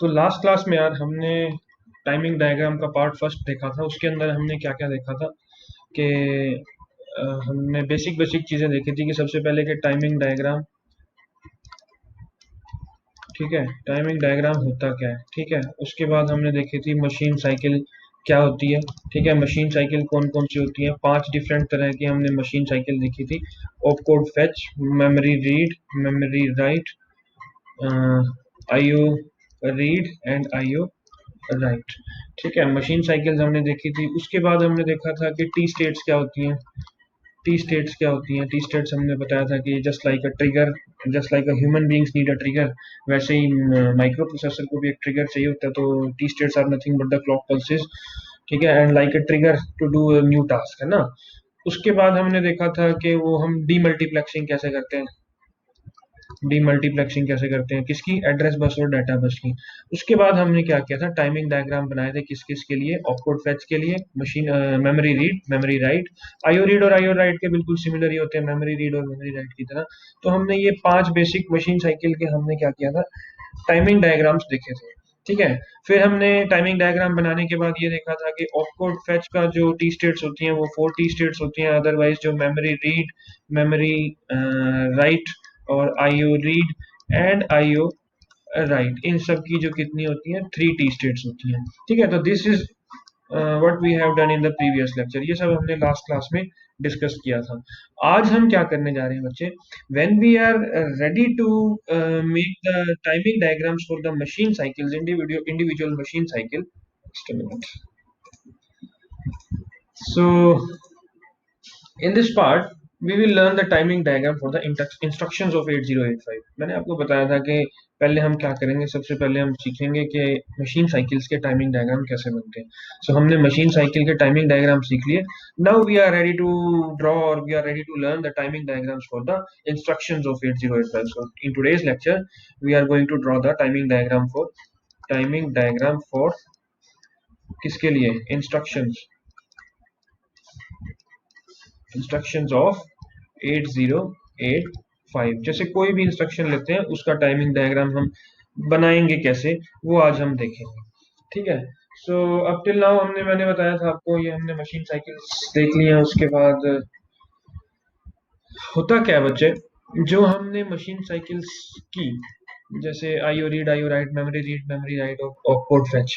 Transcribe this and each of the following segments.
तो last class में यार हमने टाइमिंग डायग्राम का पार्ट फर्स्ट देखा था। उसके अंदर हमने क्या क्या देखा था कि हमने बेसिक बेसिक चीज़ें देखी थी कि सबसे पहले कि टाइमिंग डायग्राम, ठीक है, टाइमिंग डायग्राम होता क्या है, ठीक है। उसके बाद हमने देखी थी मशीन साइकिल क्या होती है, ठीक है। मशीन साइकिल कौन कौन सी होती है, 5 डिफरेंट तरह की हमने मशीन साइकिल देखी थी। Opcode fetch, memory read, memory right, IO read and IO right, ठीक है। मशीन साइकिल्स हमने देखी थी। उसके बाद हमने देखा था कि टी स्टेट्स क्या होती हैं। टी स्टेट्स क्या होती हैं, टी स्टेट्स हमने बताया था कि just like a trigger, just like a human beings need a trigger, वैसे ही माइक्रो प्रोसेसर को भी एक ट्रिगर चाहिए होता है। तो T states are nothing but the clock pulses, ठीक है, and like a trigger to do new task, है ना। उसके बाद हमने देखा था कि वो हम डीमल्टीप्लेक्सिंग कैसे करते हैं, डीमल्टीप्लेक्सिंग कैसे करते हैं, किसकी, एड्रेस बस और डाटा बस की। उसके बाद हमने क्या किया था, टाइमिंग डायग्राम बनाए थे किस किस के लिए, ऑपकोड फेच के लिए, machine memory read, memory right. IO read और आईओ राइट के बिल्कुल सिमिलर ही होते हैं, मेमोरी रीड और मेमोरी राइट की तरह। तो हमने ये 5 बेसिक मशीन साइकिल के हमने क्या किया था, टाइमिंग डायग्राम्स देखे थे, ठीक है। फिर हमने टाइमिंग डायग्राम बनाने के बाद ये देखा था कि ऑपकोड फेच का जो टी स्टेट्स होती हैं वो 4 टी स्टेट्स होती हैं, अदरवाइज जो मेमोरी रीड, मेमोरी राइट और IO read and IO write, इन सब की जो कितनी होती है, 3 टी स्टेट्स होती हैं, ठीक है। तो this is what we have done in the previous lecture. ये सब हमने लास्ट क्लास में डिस्कस किया था। आज हम क्या करने जा रहे हैं बच्चे, when we are ready to make the timing diagrams for the machine cycles, individual machine cycle. Just a minute. So in this part we will learn the timing diagram for the instructions of 8085। मैंने आपको बताया था कि पहले हम क्या करेंगे, सबसे पहले हम सीखेंगे कि मशीन साइकिल्स के टाइमिंग डायग्राम कैसे बनते हैं। सो हमने मशीन साइकिल के टाइमिंग डायग्राम सीख लिए। Now we are ready to draw और we are ready to learn the timing diagrams for the instructions of 8085। So in today's lecture we are going to draw the timing diagram for किसके लिए, instructions, instructions of 8085। जैसे कोई भी instruction लेते हैं उसका timing diagram हम बनाएंगे कैसे, वो आज हम देखेंगे, ठीक है। सो अब टिल नाउ मैंने बताया था आपको, ये हमने मशीन साइकिल्स देख लिया। उसके बाद होता क्या है बच्चे, जो हमने मशीन साइकिल्स की, जैसे IO read, IO right, memory write और कोड फेच,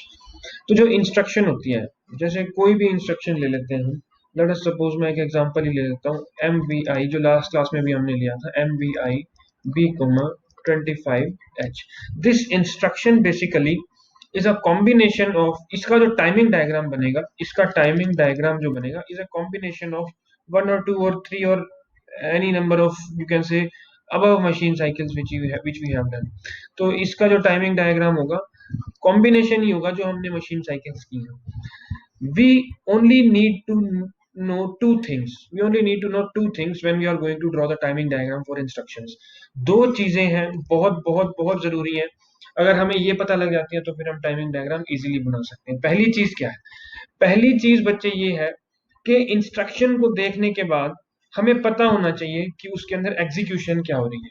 तो जो इंस्ट्रक्शन होती है, जैसे कोई भी इंस्ट्रक्शन ले लेते हैं हम। लेट अस सपोज, मैं एक एग्जांपल ही ले लेता हूँ, एम वी आई, जो लास्ट क्लास में भी हमने लिया था, M V I B comma 25H। This instruction basically is a combination of, इसका जो टाइमिंग डायग्राम बनेगा, इसका टाइमिंग डायग्राम जो बनेगा is a combination of 1 or 2 or 3 or any number of, you can say, above machine cycles which we have done। तो इसका जो timing diagram होगा कॉम्बिनेशन ही होगा जो हमने मशीन साइकिल्स की है। we only need to know two things when we are going to draw the timing diagram for instructions। दो चीजें हैं, बहुत बहुत बहुत जरूरी है। अगर हमें ये पता लग जाती है तो फिर हम टाइमिंग डायग्राम इजीली बना सकते हैं। पहली चीज क्या है, पहली चीज बच्चे ये है कि इंस्ट्रक्शन को देखने के बाद हमें पता होना चाहिए कि उसके अंदर एग्जीक्यूशन क्या हो रही है।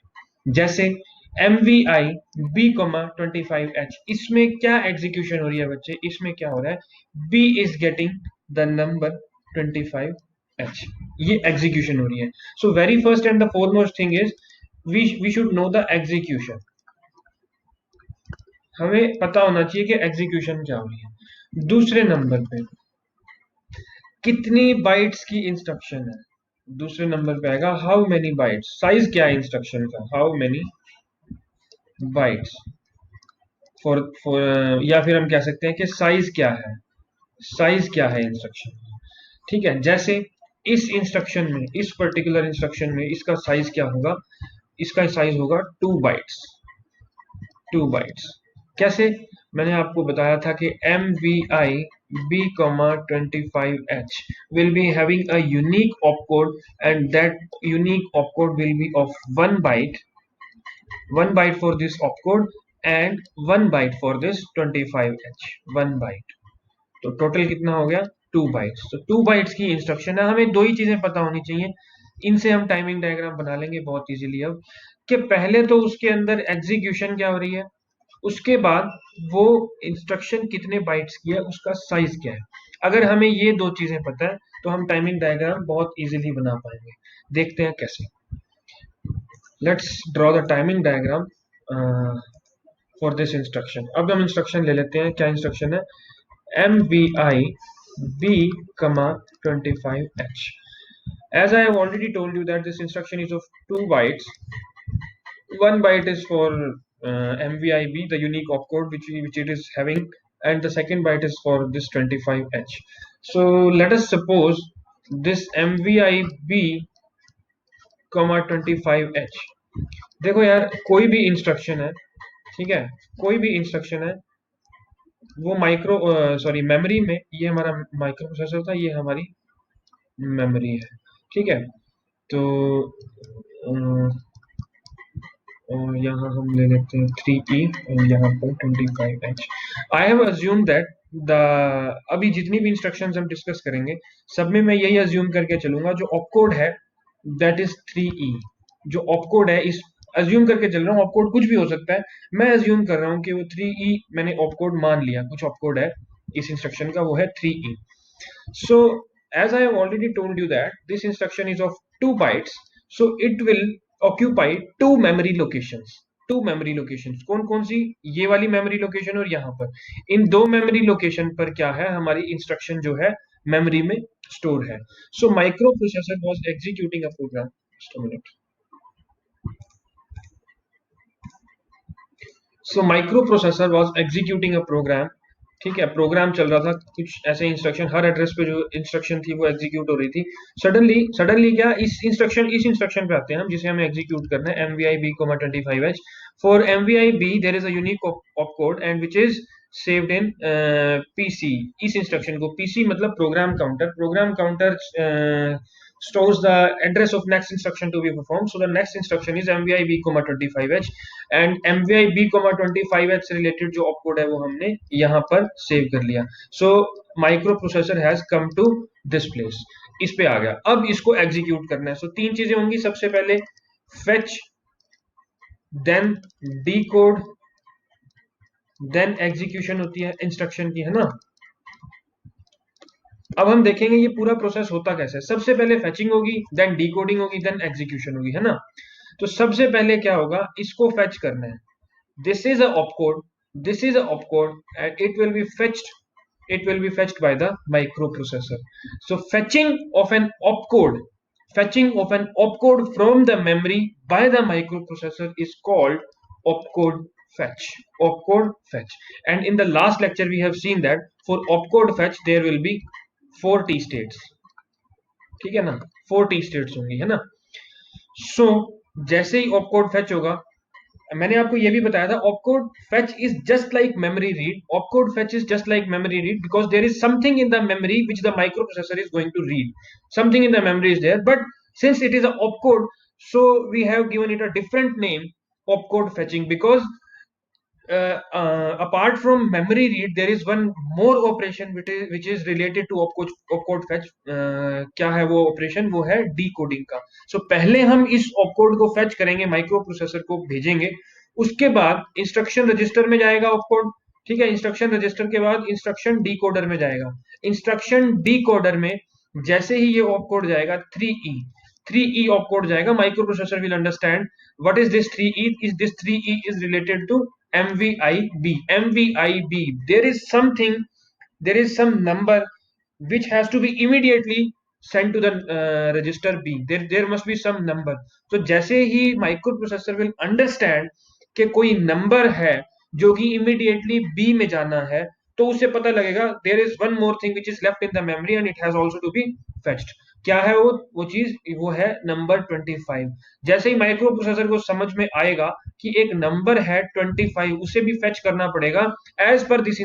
जैसे M V I B comma 25H, इसमें क्या एग्जीक्यूशन हो रही है बच्चे, इसमें क्या हो रहा है, B is getting the number 25H, ये एग्जीक्यूशन हो रही है। So very first and the foremost thing is we should know the execution. हमें पता होना चाहिए कि एग्जीक्यूशन क्या हो रही है। दूसरे नंबर पे कितनी बाइट्स की इंस्ट्रक्शन है, दूसरे नंबर पे आएगा हाउ मेनी बाइट्स, साइज क्या है इंस्ट्रक्शन का, हाउ मेनी बाइट्स फॉर या फिर हम कह सकते हैं कि साइज क्या है, साइज क्या है इंस्ट्रक्शन, ठीक है। जैसे इस इंस्ट्रक्शन में, इस पर्टिकुलर इंस्ट्रक्शन में इसका साइज क्या होगा, इसका साइज होगा 2 बाइट्स, 2 बाइट्स। कैसे, मैंने आपको बताया था कि M V I B comma 25H will be having a unique opcode and that unique opcode will be of 1 byte, 1 byte for this opcode and 1 byte for this 25H, 1 byte। तो total कितना हो गया, 2 bytes. तो 2 bytes की instruction है, हमें दो ही चीजें पता होनी चाहिए, इनसे हम टाइमिंग डायग्राम बना लेंगे बहुत इजीली। अब कि पहले तो उसके अंदर एग्जीक्यूशन क्या हो रही है, उसके बाद वो इंस्ट्रक्शन कितने बाइट्स की है, उसका साइज क्या है। अगर हमें ये दो चीजें पता है तो हम टाइमिंग डायग्राम बहुत इजीली बना पाएंगे। देखते हैं कैसे। Let's draw the timing diagram for this instruction. अब हम इंस्ट्रक्शन ले लेते हैं। क्या इंस्ट्रक्शन है? MVI B, 25H. As I have already told you that this instruction is of 2 bytes. One byte is for MVIB, the unique opcode which it is having, and the second byte is for this 25H. So let us suppose this MVIB, 25H. देखो यार, कोई भी instruction है, ठीक है, कोई भी instruction है, वो माइक्रो सॉरी मेमोरी में, ये हमारा माइक्रो प्रोसेसर था, ये हमारी मेमोरी है, ठीक है। तो और यहाँ हम ले लेते हैं 3E और यहाँ पर 25H। I have assume that the अभी जितनी भी इंस्ट्रक्शंस हम डिस्कस करेंगे सब में मैं यही अज्यूम करके चलूंगा, जो ऑपकोड है दैट इज 3E। जो ऑपकोड है, इस अज्यूम करके चल रहा हूँ, ऑपकोड कुछ भी हो सकता है, मैं अज्यूम कर रहा हूँ कि वो 3E मैंने ऑपकोड मान लिया, कुछ ऑपकोड है इस इंस्ट्रक्शन का, वो है 3E। So, as I have already told you that this instruction is of 2 bytes, so it will occupy two memory locations. Two memory locations कौन कौन सी? ये वाली मेमोरी लोकेशन और यहाँ पर। इन दो मेमोरी लोकेशन पर क्या है, हमारी इंस्ट्रक्शन जो है मेमोरी में स्टोर है। So microprocessor was executing a program. So microprocessor was executing a program. ठीक है, प्रोग्राम चल रहा था, कुछ ऐसे इंस्ट्रक्शन, हर एड्रेस पे जो इंस्ट्रक्शन थी वो एग्जीक्यूट हो रही थी। सडनली सडनली क्या, इस इंस्ट्रक्शन पे आते हैं हम जिसे हमें एग्जीक्यूट करना है, MVIB, 25H। For MVIB there is a unique opcode and which is saved in PC। इस इंस्ट्रक्शन को, PC मतलब program counter stores the address of next instruction to be performed. So the next instruction is MVIB, 25H, and MVIB, 25H से related जो opcode है वो हमने यहाँ पर सेव कर लिया। So microprocessor has come to this place, इस पे आ गया। अब इसको एग्जीक्यूट करना है। सो तीन चीजें होंगी, सबसे पहले fetch, then decode, then execution होती है इंस्ट्रक्शन की, है ना। अब हम देखेंगे ये पूरा प्रोसेस होता कैसे है। सबसे पहले फेचिंग होगी, देन डीकोडिंग होगी, देन एग्जीक्यूशन होगी, है ना। तो सबसे पहले क्या होगा, इसको फेच करना है। This is a opcode, this is a opcode and it will be fetched by the microprocessor. So fetching of an opcode from the memory by the microprocessor is called opcode opcode fetch. And in the last lecture we have seen that for opcode fetch there will be 4 T states, ठीक है ना, 4 T states होंगी, है ना। सो जैसे ही opcode fetch होगा, मैंने आपको ये भी बताया था, opcode fetch is just like memory read. Opcode fetch is just like memory read because there is something in the memory which the microprocessor is going to read. Something in the memory is there, but since it is a opcode, so we have given it a different name, opcode fetching, because apart from memory read there is one more operation which is related to opcode fetch. क्या है वो operation? वो है decoding का। सो पहले हम इस opcode को fetch करेंगे, माइक्रो प्रोसेसर को भेजेंगे, उसके बाद इंस्ट्रक्शन रजिस्टर में जाएगा opcode, ठीक है। इंस्ट्रक्शन रजिस्टर के बाद इंस्ट्रक्शन डीकोडर में जाएगा। इंस्ट्रक्शन डीकोडर में जैसे ही ये opcode जाएगा 3E opcode जाएगा, micro processor will understand what is this 3E, is this 3E is related to MVIB. There is some number which has to be immediately sent to the register B. There must be some number. तो जैसे ही microprocessor will understand कि कोई number है जो कि immediately B में जाना है, तो उसे पता लगेगा there is one more thing which is left in the memory and it has also to be fetched. क्या है वो चीज? वो है नंबर 25। जैसे ही माइक्रो प्रोसेसर को समझ में आएगा कि एक नंबर है 25, उसे भी फेच करना पड़ेगा एज पर दिस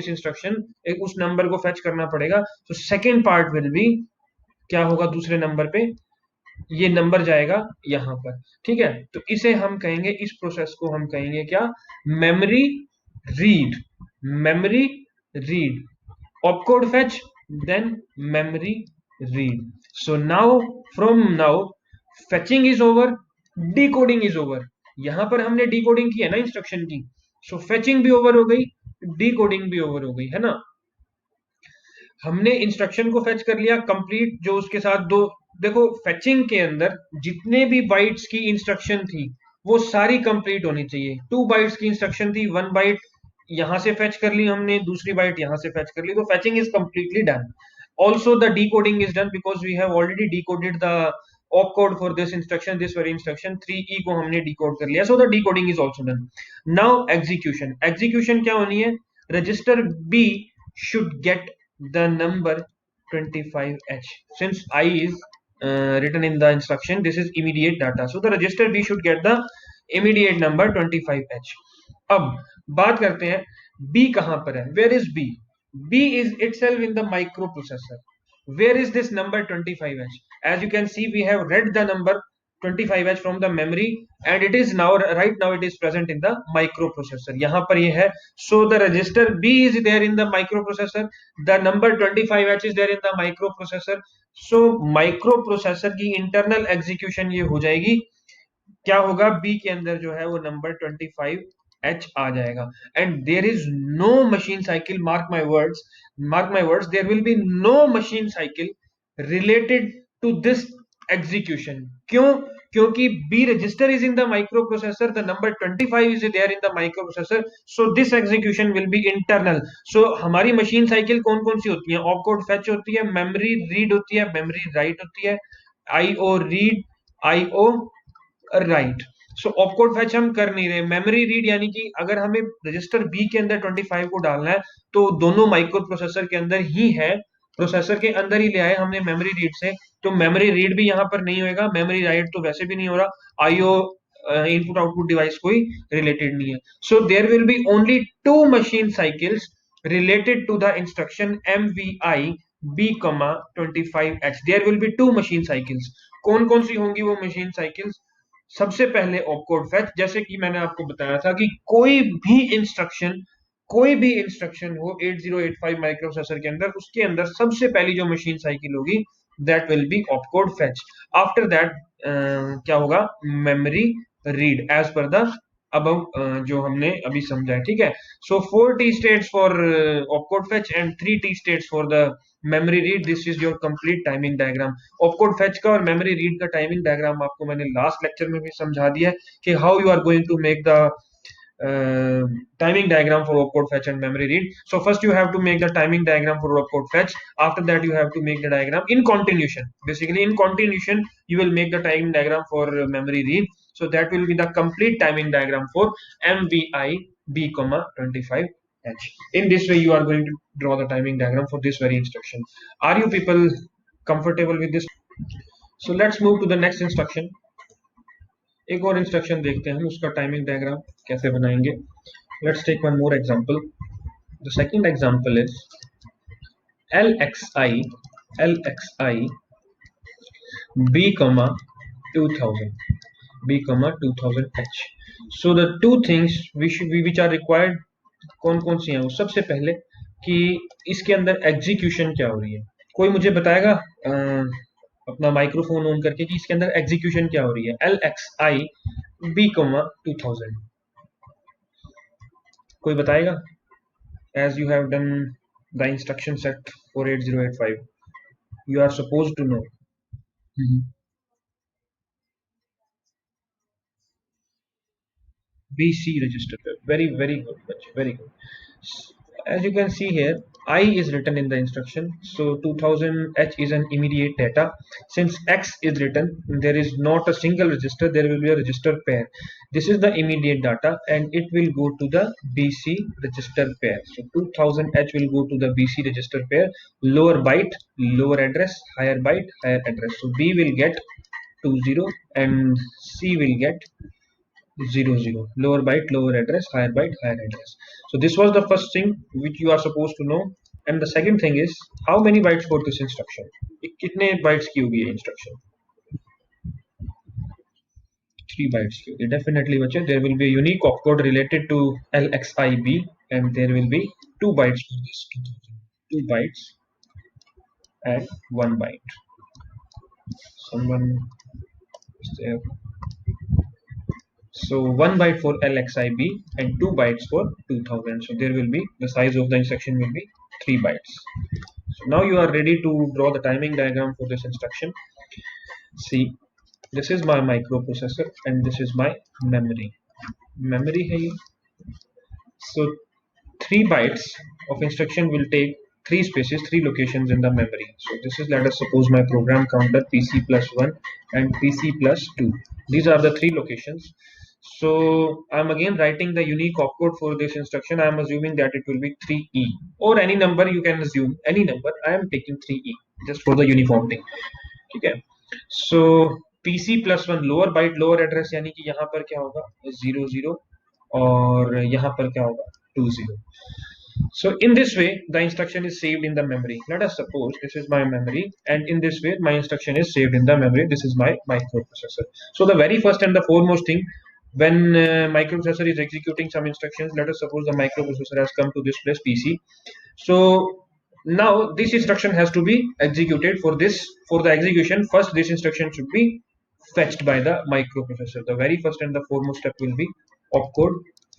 इंस्ट्रक्शन, एक उस नंबर को फेच करना पड़ेगा। तो सेकेंड पार्ट विल बी, क्या होगा दूसरे नंबर पे, ये नंबर जाएगा यहां पर, ठीक है। तो इसे हम कहेंगे, इस प्रोसेस को हम कहेंगे क्या? Memory read opcode fetch, then memory read. So now, from now, fetching is over, decoding is over. यहां पर हमने डिकोडिंग की है ना इंस्ट्रक्शन की, सो फेचिंग भी ओवर हो गई, डिकोडिंग भी ओवर हो गई, है ना। हमने इंस्ट्रक्शन को फेच कर लिया कंप्लीट, जो उसके साथ दो, देखो फेचिंग के अंदर जितने भी बाइट्स की इंस्ट्रक्शन थी वो सारी कंप्लीट होनी चाहिए। 2 बाइट्स की इंस्ट्रक्शन थी, 1 बाइट यहां से फेच कर ली हमने, दूसरी बाइट यहां से फेच कर ली, तो fetching is completely done. Also the decoding is done because we have already decoded the opcode for this instruction, this very instruction 3e को हमने decode कर लिया, so the decoding is also done. Now execution क्या होनी है, register B should get the number 25h. Since I is written in the instruction, this is immediate data, so the register B should get the immediate number 25h. अब बात करते हैं B कहां पर है, where is B? B is itself in the microprocessor. Where is this number 25h? As you can see, we have read the number 25h from the memory, and it is now, right now it is present in the microprocessor. यहाँ पर ये है, so the register B is there in the microprocessor. The number 25h is there in the microprocessor. So microprocessor की internal execution ये हो जाएगी, क्या होगा, बी के अंदर जो है वो नंबर 25h आ जाएगा। And there is no machine cycle, mark my words, there will be no machine cycle related to this execution. क्यों? क्योंकि B register is in the microprocessor, the number 25 is there in the microprocessor, so this execution will be internal. So हमारी machine cycle कौन कौन सी होती है, opcode fetch होती है, memory read होती है, मेमोरी राइट होती है, आईओ रीड, आईओ राइट। सो ऑपकोड फेच हम कर नहीं रहे, मेमोरी रीड यानी कि अगर हमें रजिस्टर बी के अंदर 25 को डालना है तो दोनों माइक्रो प्रोसेसर के अंदर ही है, प्रोसेसर के अंदर ही ले आए हमने मेमोरी रीड से, तो मेमोरी रीड भी यहाँ पर नहीं होएगा, मेमोरी राइट तो वैसे भी नहीं हो रहा, आईओ इनपुट आउटपुट डिवाइस कोई रिलेटेड नहीं है। So there will be only 2 machine cycles related to the instruction MVI B, 25h. There will be 2 machine cycles. कौन कौन सी होंगी वो मशीन साइकिल्स? सबसे पहले ऑपकोड फेच, जैसे कि मैंने आपको बताया था कि कोई भी इंस्ट्रक्शन हो 8085 माइक्रोप्रोसेसर के अंदर, उसके अंदर सबसे पहली जो मशीन साइकिल होगी that will be opcode fetch. After that क्या होगा, memory read as per the above, जो हमने अभी समझा है, ठीक है। So 4 T states for opcode fetch and 3 T states for the memory read, this is your complete timing diagram. Opcode fetch का और मेमोरी रीड का टाइमिंग डायग्राम आपको मैंने लास्ट लेक्चर में भी समझा दिया है कि how you are going to make the timing diagram for opcode fetch and memory read. So first you have to make the timing diagram for opcode fetch. After that you have to make the diagram in continuation. Basically in continuation you will make the timing diagram for memory read. So that will be the complete timing diagram for MVI B, 25H. In this way you are going to draw the timing diagram for this very instruction. Are you people comfortable with this? So let's move to the next instruction. एक और instruction देखते हैं हम, उसका timing diagram कैसे बनाएंगे। Let's take one more example. The second example is LXI B, 2000 B, 2000H. So the two things which are required, कौन कौन सी हैं वो? सबसे पहले कि इसके अंदर एग्जीक्यूशन क्या हो रही है, कोई मुझे बताएगा अपना माइक्रोफोन ऑन करके कि इसके अंदर एग्जीक्यूशन क्या हो रही है। LXI B, 2000, कोई बताएगा? As you have done the instruction set for 8085, you are suppose to know. BC register, very good, very good. As you can see here, I is written in the instruction, so 2000H is an immediate data. Since X is written, there is not a single register, there will be a register pair. This is the immediate data and it will go to the BC register pair. So 2000H will go to the BC register pair, lower byte lower address, higher byte higher address. So B will get 20 and C will get 00, lower byte lower address, higher byte higher address. So this was the first thing which you are supposed to know. And the second thing is how many bytes for this instruction, कितने bytes की होगी ये instruction? 3 bytes की होगी definitely बच्चे। There will be a unique opcode related to LXIB and there will be 2 bytes for this 2000, 2 bytes and 1 byte. Someone is there? So 1 byte for LXIB and 2 bytes for 2000. So there will be the size of the instruction will be 3 bytes. So now you are ready to draw the timing diagram for this instruction. See, this is my microprocessor and this is my memory. Memory है ये. So 3 bytes of instruction will take 3 spaces, 3 locations in the memory. So this is, let us suppose, my program counter PC plus 1 and PC plus 2. These are the 3 locations. So I'm again writing the unique opcode for this instruction. I'm assuming that it will be 3E or any number. You can assume any number. I am taking 3E just for the uniformity. ठीक है. So PC plus 1 lower byte lower address, यानी कि यहाँ पर क्या होगा 00 और यहाँ पर क्या होगा 20. So in this way, the instruction is saved in the memory. Let us suppose this is my memory, and in this way, my instruction is saved in the memory. This is my microprocessor. So the very first and the foremost thing, when microprocessor is executing some instructions, let us suppose the microprocessor has come to this place PC. So now this instruction has to be executed. For the execution, first this instruction should be fetched by the microprocessor. The very first and the foremost step will be opcode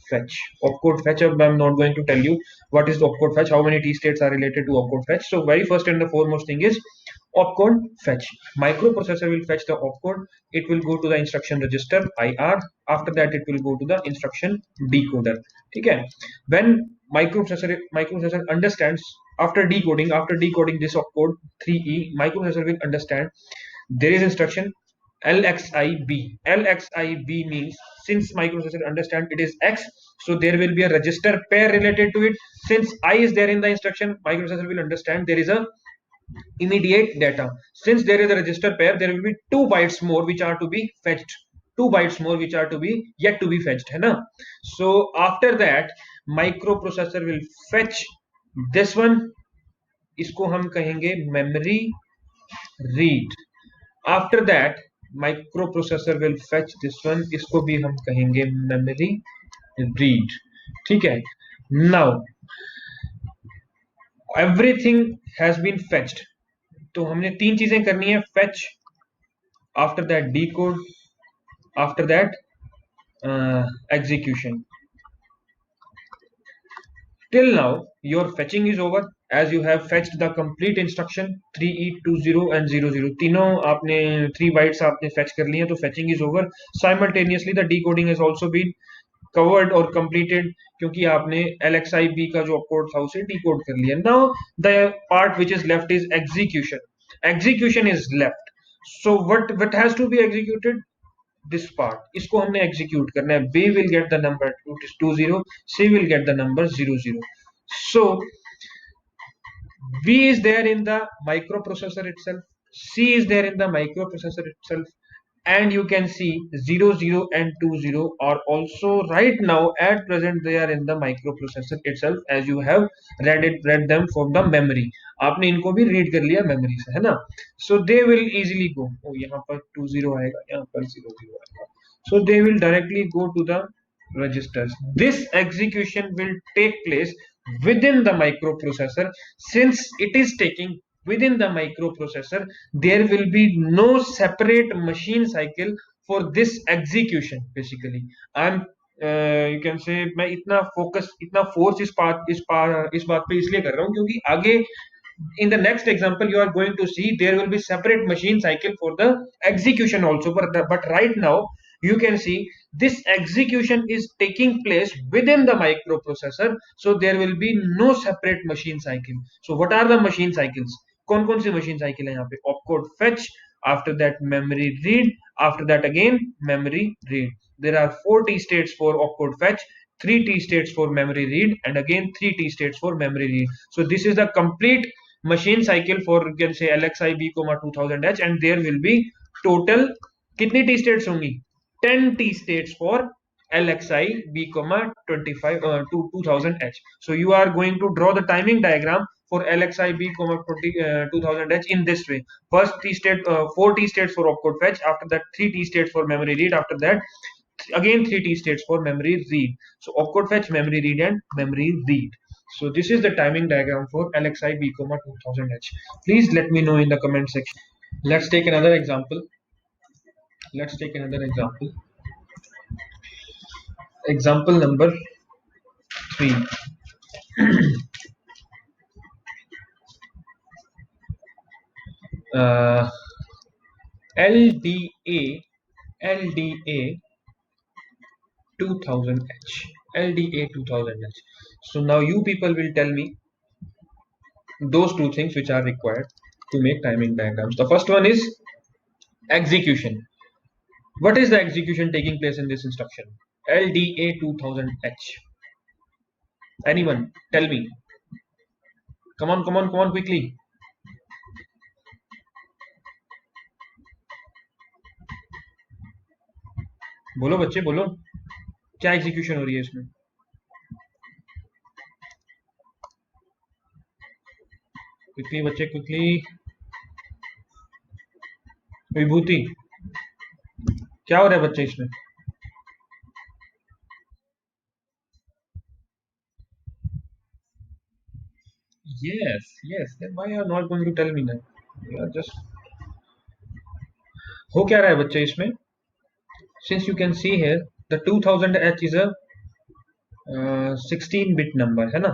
fetch. Opcode fetch. I'm not going to tell you what is the opcode fetch, how many T states are related to opcode fetch. So very first and the foremost thing is opcode fetch. Microprocessor will fetch the opcode. It will go to the instruction register IR. After that, it will go to the instruction decoder. Okay. When microprocessor understands, after decoding this opcode 3E, microprocessor will understand there is instruction LXIB. LXIB means, since microprocessor understand it is X, so there will be a register pair related to it. Since I is there in the instruction, microprocessor will understand there is a immediate data. Since there is a register pair, there will be 2 bytes more which are to be fetched. 2 bytes more which are to be yet to be fetched, है ना? So after that, microprocessor will fetch this one. इसको हम कहेंगे memory read. After that, microprocessor will fetch this one. इसको भी हम कहेंगे memory read. ठीक है? Now everything has been fetched. तो हमने 3 चीजें करनी है: fetch, after that decode, after that execution. Till now, your fetching is over as you have fetched the complete instruction 3E, 20 and 00. तीनों आपने 3 bytes आपने fetch कर लिए हैं, तो fetching is over. Simultaneously, the decoding has also been covered or completed क्योंकि आपने LXIB का जो opcode था उसे decode कर लिया. Now the part which is left is execution. Execution is left. So what has to be executed? This part. इसको हमने execute करना है. B will get the number 20, C will get the number 00. So B is there in the microprocessor itself, C is there in the microprocessor itself, and you can see 00 and 20 are also right now at present they are in the microprocessor itself, as you have read them from the memory. आपने इनको भी read कर लिया memory से, है ना? So they will easily go. Oh, यहाँ पर 20 आएगा, यहाँ पर 00 आएगा. So they will directly go to the registers. This execution will take place within the microprocessor. Since it is taking within the microprocessor, there will be no separate machine cycle for this execution. Basically, I'm you can say मैं इतना focus इतना force इस बात पे इसलिए कर रहा हूँ क्योंकि आगे in the next example you are going to see there will be separate machine cycle for the execution also, but right now you can see this execution is taking place within the microprocessor, so there will be no separate machine cycle. So what are the machine cycles? कौन कौन सी machine cycle है यहाँ पे? Opcode fetch, after that memory read, after that again memory read. There are 4 T states for opcode fetch, 3 T states for memory read, and again 3 T states for memory read. So this is the complete machine cycle for, you can say, LXIB, 2000H, and there will be total कितनी T states होंगी? 10 T states for LXIB, 2000H. So you are going to draw the timing diagram for LXIB, 2000H in this way. First T state, 4 T states for opcode fetch, after that 3 T states for memory read, after that again 3 T states for memory read. So opcode fetch, memory read, and memory read. So this is the timing diagram for LXIB, 2000H. Please let me know in the comment section. Let's take another example. Example number 3. uh, LDA LDA 2000H. LDA 2000H. So now you people will tell me those two things which are required to make timing diagrams. The first one is execution. What is the execution taking place in this instruction? LDA 2000H. Anyone? Tell me. Come on, come on, come on, quickly. बोलो बच्चे बोलो, क्या execution हो रही है इसमें? Quickly बच्चे quickly. विभूति, क्या हो रहा है बच्चे इसमें? Yes, then why you are not going to tell me that? You are just. हो क्या रहा है बच्चे इसमें? Since you can see here, the 2000H is a 16-bit number, है ना?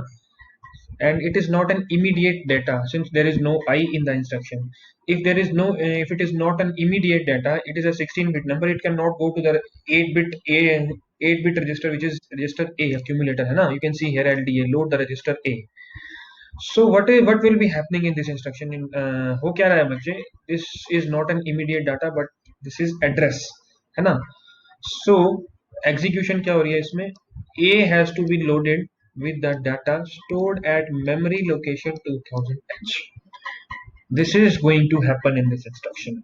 And it is not an immediate data since there is no I in the instruction. If it is not an immediate data, it is a 16-bit number. It cannot go to the 8-bit register, which is register A accumulator, है ना? You can see here LDA, load the register A. So what will be happening in this instruction? हो क्या रहा है बच्चे? This is not an immediate data, but this is address, है ना? So execution क्या हो रही है इसमें? A has to be loaded with the data stored at memory location 2000H. This is going to happen in this instruction.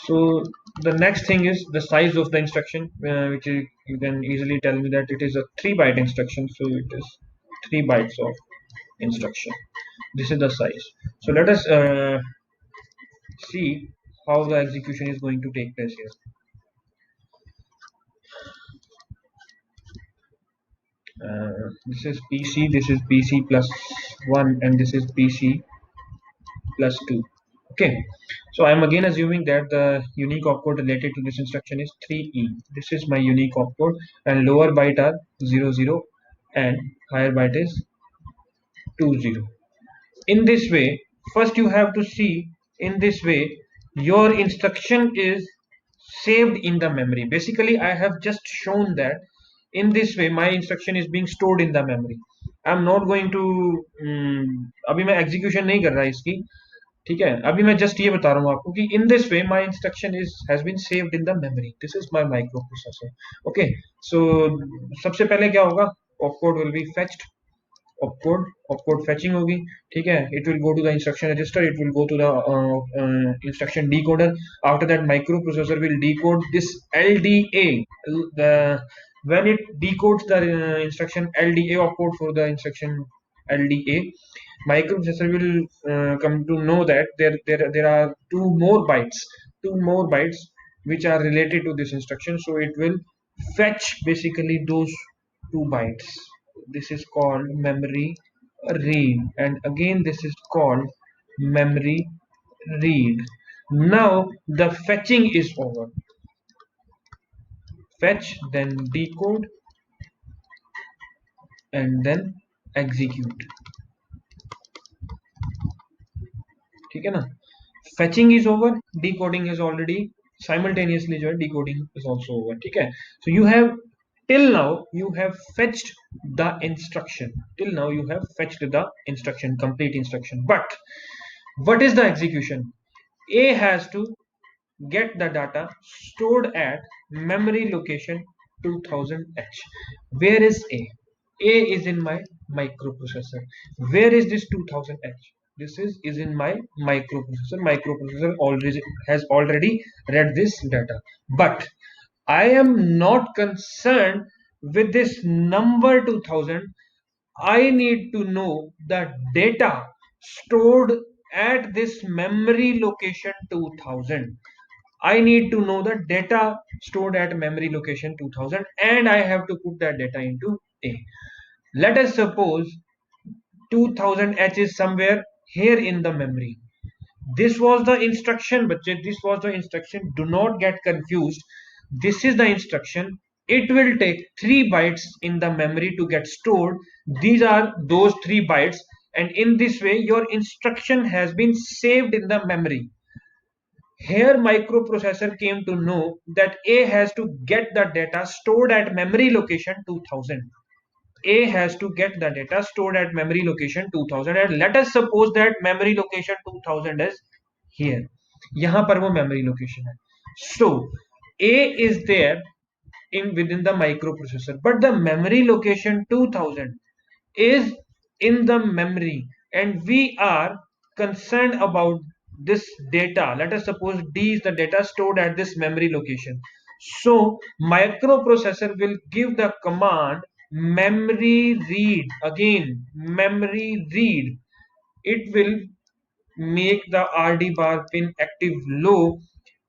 So the next thing is the size of the instruction, which is, you can easily tell me that it is a 3-byte instruction. So it is 3 bytes of instruction. This is the size. So let us see how the execution is going to take place here. This is PC plus 1, and this is PC plus 2. Okay, so I am again assuming that the unique opcode related to this instruction is 3E. This is my unique opcode, and lower byte are 00 and higher byte is 20. In this way, first you have to see, in this way your instruction is saved in the memory. Basically I have just shown that in this way my instruction is being stored in the memory. I am not going to अभी मैं execution नहीं कर रहा इसकी, ठीक है? अभी मैं just ये बता रहा हूँ आपको कि in this way my instruction has been saved in the memory. This is my microprocessor. Okay, so सबसे पहले क्या होगा? Opcode will be fetched. opcode fetching होगी, ठीक है? It will go to the instruction register, it will go to the instruction decoder. After that microprocessor will decode this LDA. When it decodes the instruction LDA opcode for the instruction LDA, microprocessor will come to know that there are two more bytes which are related to this instruction. So it will fetch basically those 2 bytes. This is called memory read, and again this is called memory read. Now the fetching is over. Fetch, then decode, and then execute. ठीक है ना? Fetching is over, decoding is already simultaneously जो है decoding is also over. ठीक है? So you have till now you have fetched the instruction. Till now you have fetched the instruction, complete instruction. But what is the execution? A has to get the data stored at memory location 2000H. Where is A? A is in my microprocessor. Where is this 2000H? This is in my microprocessor. Microprocessor already has already read this data. But I am not concerned with this number 2000. I need to know the data stored at this memory location 2000. I need to know the data stored at memory location 2000, and I have to put that data into A. Let us suppose 2000H is somewhere here in the memory. This was the instruction, but this was the instruction. Do not get confused. This is the instruction. it will take 3 bytes in the memory to get stored. These are those 3 bytes, and in this way your instruction has been saved in the memory. Here microprocessor came to know that A has to get the data stored at memory location 2000. A has to get the data stored at memory location 2000, and let us suppose that memory location 2000 is here. यहाँ पर वो memory location है. So A is there in within the microprocessor, but the memory location 2000 is in the memory, and we are concerned about this data. Let us suppose D is the data stored at this memory location. So microprocessor will give the command memory read. Again, memory read. It will make the RD bar pin active low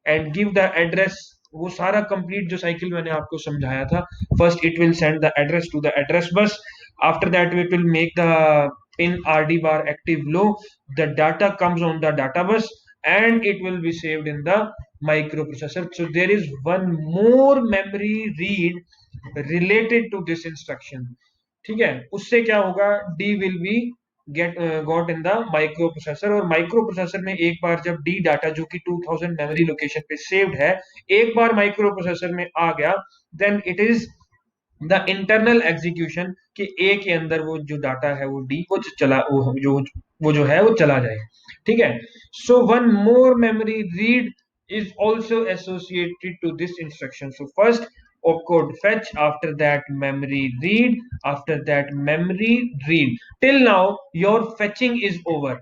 and give the address. वो सारा complete जो cycle मैंने आपको समझाया था. First it will send the address to the address bus. After that it will make the pin RD bar active low. The data comes on the data bus and it will be saved in the microprocessor. So there is one more memory read related to this instruction. ठीक है, उससे क्या होगा, D will be got in the microprocessor, और microprocessor में एक बार जब D data जो कि 2000 मेमोरी लोकेशन पे सेव्ड है, एक बार माइक्रोप्रोसेसर में आ गया, then it is the internal execution कि ए के अंदर वो जो डाटा है वो डी को चला वो जो है वो चला जाए. ठीक है. सो one more memory read is also associated to this instruction. So first opcode fetch, after that memory read, after that memory read. Till now your fetching is over.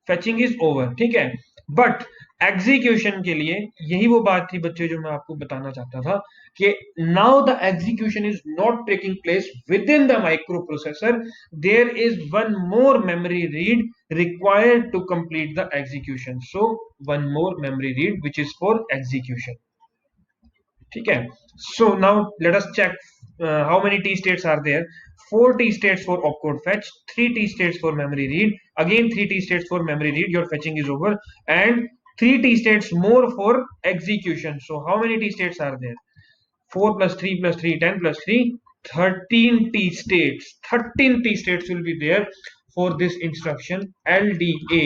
Fetching is over. ठीक है. But execution के लिए यही वो बात थी बच्चे जो मैं आपको बताना चाहता था कि now the execution is not taking place within the microprocessor. There is one more memory read required to complete the execution. So one more memory read which is for execution. ठीक है. So now let us check how many t states are there. 4 t states for opcode fetch, 3 t states for memory read, again 3 t states for memory read, your fetching is over, and 3 t states more for execution. So how many t states are there? 4 plus 3 plus 3, 10 plus 3, 13 t states. 13 t states will be there for this instruction LDA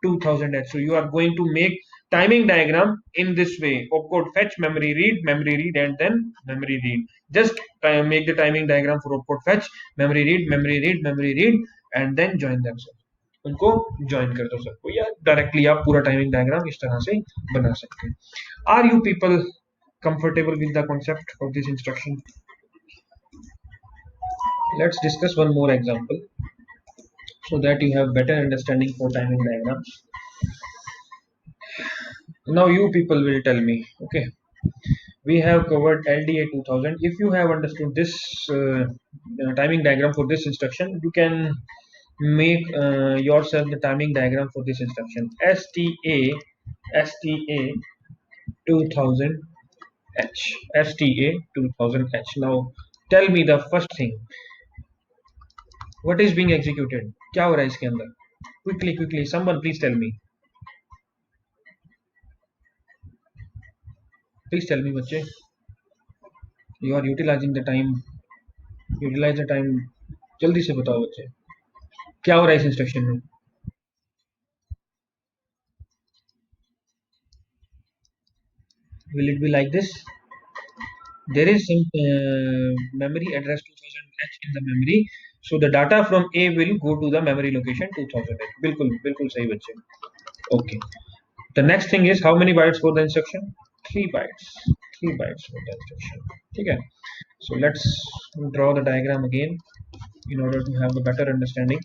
2000H. So you are going to make timing diagram in this way: opcode fetch, memory read, and then memory read. Just make the timing diagram for opcode fetch, memory read, and then join them. उनको join कर दो सबको, या directly आप पूरा timing diagram इस तरह से बना सकते हैं. Are you people comfortable with the concept of this instruction? Let's discuss one more example so that you have better understanding for timing diagrams. Now you people will tell me, okay, we have covered LDA 2000. If you have understood this timing diagram for this instruction, you can make yourself the timing diagram for this instruction STA 2000H. STA 2000H. Now tell me the first thing. What is being executed? क्या हो रहा है इसके अंदर? Quickly, someone please tell me. Please tell me बच्चे. You are utilizing the time. Utilize the time. जल्दी से बताओ बच्चे. क्या हो रहा है इस इंस्ट्रक्शन में? Will it be like this? There is some memory address 2000H in the memory. So the data from A will go to the memory location 2000H. बिल्कुल सही बच्चे. Okay. The next thing is how many bytes for the instruction? 3 bytes. 3 bytes for the instruction. ठीक है. So let's draw the diagram again in order to have a better understanding.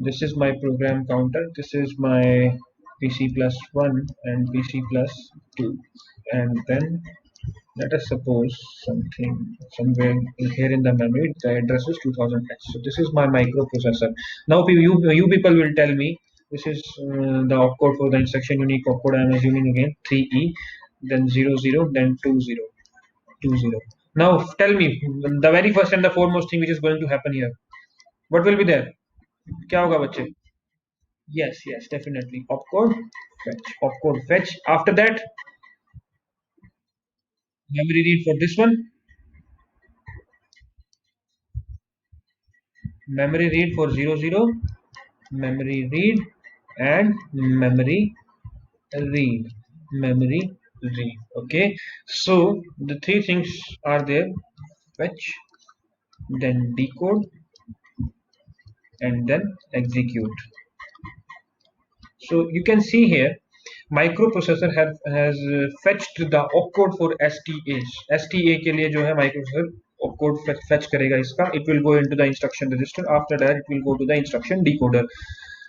This is my program counter. This is my PC plus 1 and PC plus 2. And then let us suppose something somewhere here in the memory, the address is 2000H. So this is my microprocessor. Now you people will tell me, this is the opcode for the instruction unique opcode. I am assuming again 3E, then 00, then 20. Now tell me the very first and the foremost thing which is going to happen here. What will be there? क्या होगा बच्चे? Yes, definitely opcode fetch. After that Memory read for this one, memory read for 00, memory read, and read, memory read. Okay, so the three things are there: fetch, then decode, and then execute. So you can see here, microprocessor has fetched the opcode for STAs. STA के लिए जो है microprocessor opcode fetch करेगा इसका. It will go into the instruction register. After that, it will go to the instruction decoder.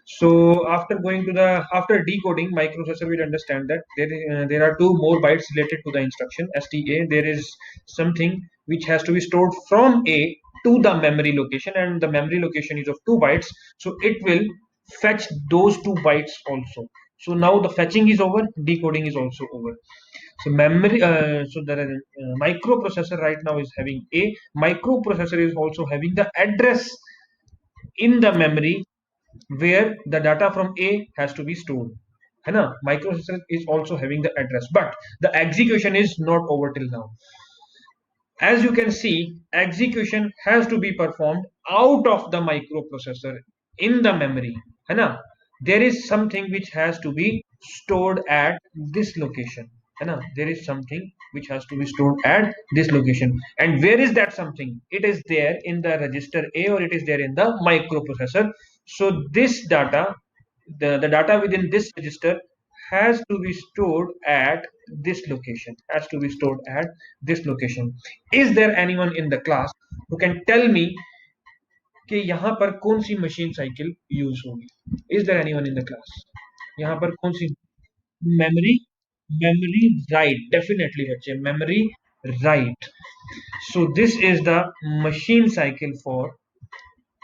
So after decoding, microprocessor will understand that there are two more bytes related to the instruction STA. There is something which has to be stored from A to the memory location, and the memory location is of 2 bytes. So it will fetch those 2 bytes also. So now the fetching is over, decoding is also over. So the microprocessor right now is having A. Microprocessor is also having the address in the memory where the data from A has to be stored. है ना? Microprocessor is also having the address, but the execution is not over till now. As you can see, execution has to be performed out of the microprocessor in the memory. है ना? There is something which has to be stored at this location. है ना? There is something which has to be stored at this location. And where is that something? It is there in the register A, or it is there in the microprocessor. So this data, the data within this register has to be stored at this location. Has to be stored at this location. Is there anyone in the class who can tell me कि यहाँ पर कौन सी machine cycle use होगी? Is there anyone in the class? यहाँ पर कौन सी memory? Memory right, definitely बच्चे, memory right. So this is the machine cycle for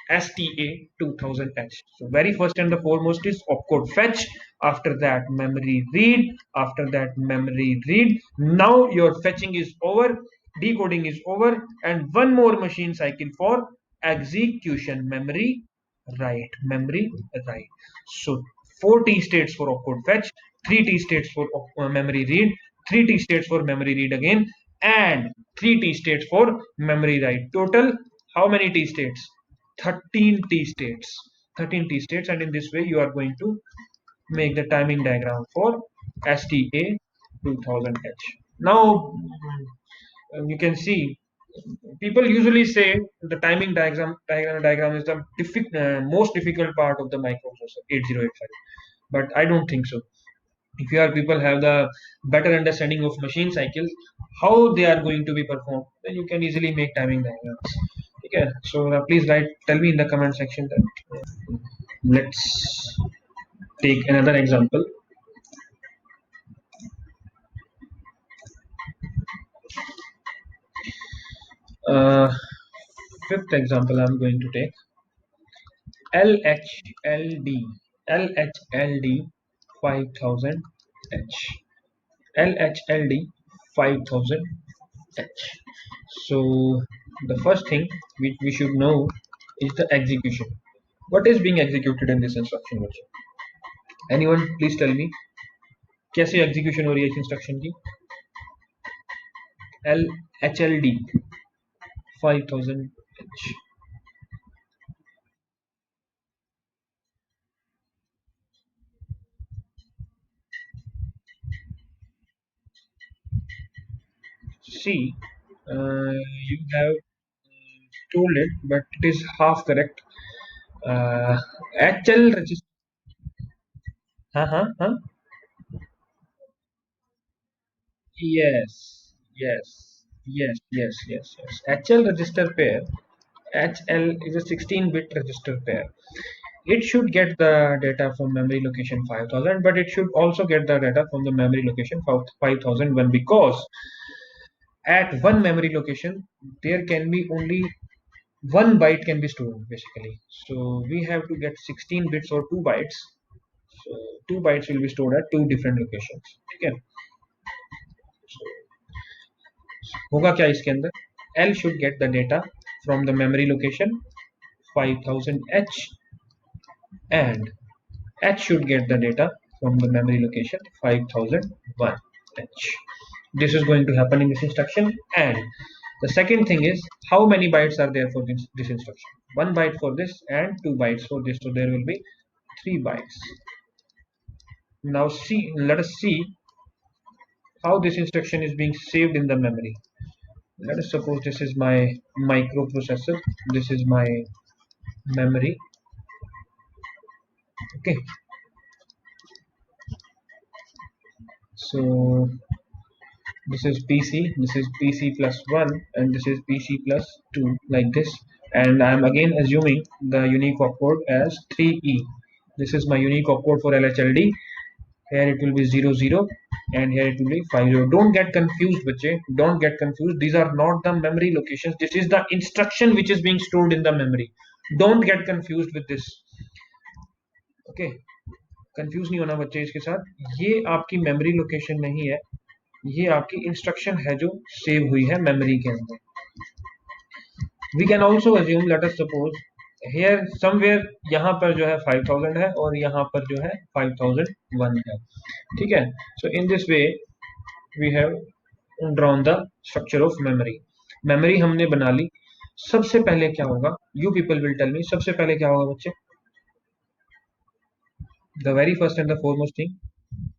STA 2000H. So very first and the foremost is opcode fetch. After that memory read. After that memory read. Now your fetching is over, decoding is over, and one more machine cycle for execution. Memory write. Memory write. So 4 T states for opcode fetch, 3 T states for memory read, 3 T states for memory read again, and 3 T states for memory write. Total how many T states? 13 T states. 13 T states, and in this way you are going to make the timing diagram for STA 2000H. Now you can see people usually say the timing diagram is the most difficult part of the microprocessor 8085, but I don't think so. If your people have the better understanding of machine cycles, how they are going to be performed, then you can easily make timing diagrams. Okay, so please tell me in the comment section that let's take another example. Uh, Fifth example I'm going to take LHLD, LHLD 5000H, LHLD 5000H. So the first thing which we should know is the execution. What is being executed in this instruction? Anyone please tell me कैसे execution हो रही है इस instruction की? LHLD 5000H. See, you have told it, but it is half correct. HL register. Huh? Yes, yes. HL register pair. HL is a 16-bit register pair. It should get the data from memory location 5000, but it should also get the data from the memory location 5001, because at one memory location there can be only 1 byte can be stored basically. So we have to get 16 bits or 2 bytes. So 2 bytes will be stored at two different locations. Okay. So होगा क्या इसके अंदर? L should get the data from the memory location 5000H, and H should get the data from the memory location 5001H. This is going to happen in this instruction. And the second thing is how many bytes are there for this instruction. 1 byte for this and 2 bytes for this. So there will be 3 bytes. Now let us see how this instruction is being saved in the memory. Let us suppose this is my microprocessor. This is my memory. Okay. So this is PC, this is PC plus 1, and this is PC plus 2, like this. And I'm again assuming the unique opcode as 3E. This is my unique opcode for LHLD. Here it will be 00, and here it will be 50. Don't get confused, bache. Don't get confused. These are not the memory locations. This is the instruction which is being stored in the memory. Don't get confused with this. Okay. Confuse नहीं होना बच्चे इसके साथ. ये आपकी memory location नहीं है, ये आपकी इंस्ट्रक्शन है जो सेव हुई है मेमोरी के अंदर. We can also assume, let us suppose here somewhere यहाँ पर जो है 5000 है और यहाँ पर जो है 5001 है. ठीक है. So in this way we have drawn the structure of memory. Memory हमने बना ली. सबसे पहले क्या होगा, you people will tell me, सबसे पहले क्या होगा बच्चे? The very first and the foremost thing,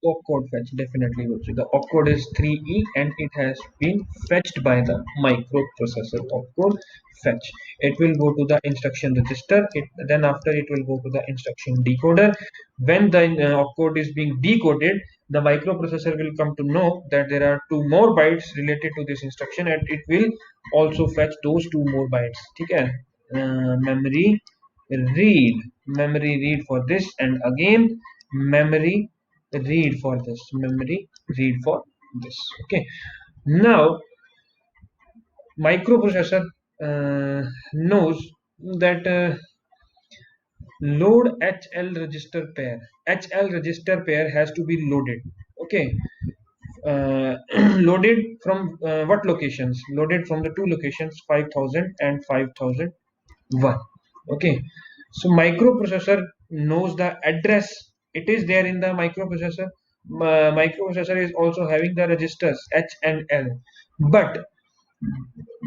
opcode fetch. Definitely the opcode is 3E and it has been fetched by the microprocessor. Opcode fetch, it will go to the instruction register, then after it will go to the instruction decoder. When the opcode is being decoded, the microprocessor will come to know that there are 2 more bytes related to this instruction and it will also fetch those 2 more bytes. ठीक है. Memory read for this, and again memory read for this, okay. Now microprocessor knows that load HL register pair has to be loaded. Okay. Loaded from what locations? Loaded from the 2 locations 5000 and 5001. Okay. So microprocessor knows the address. It is there in the microprocessor. Microprocessor is also having the registers H and L, but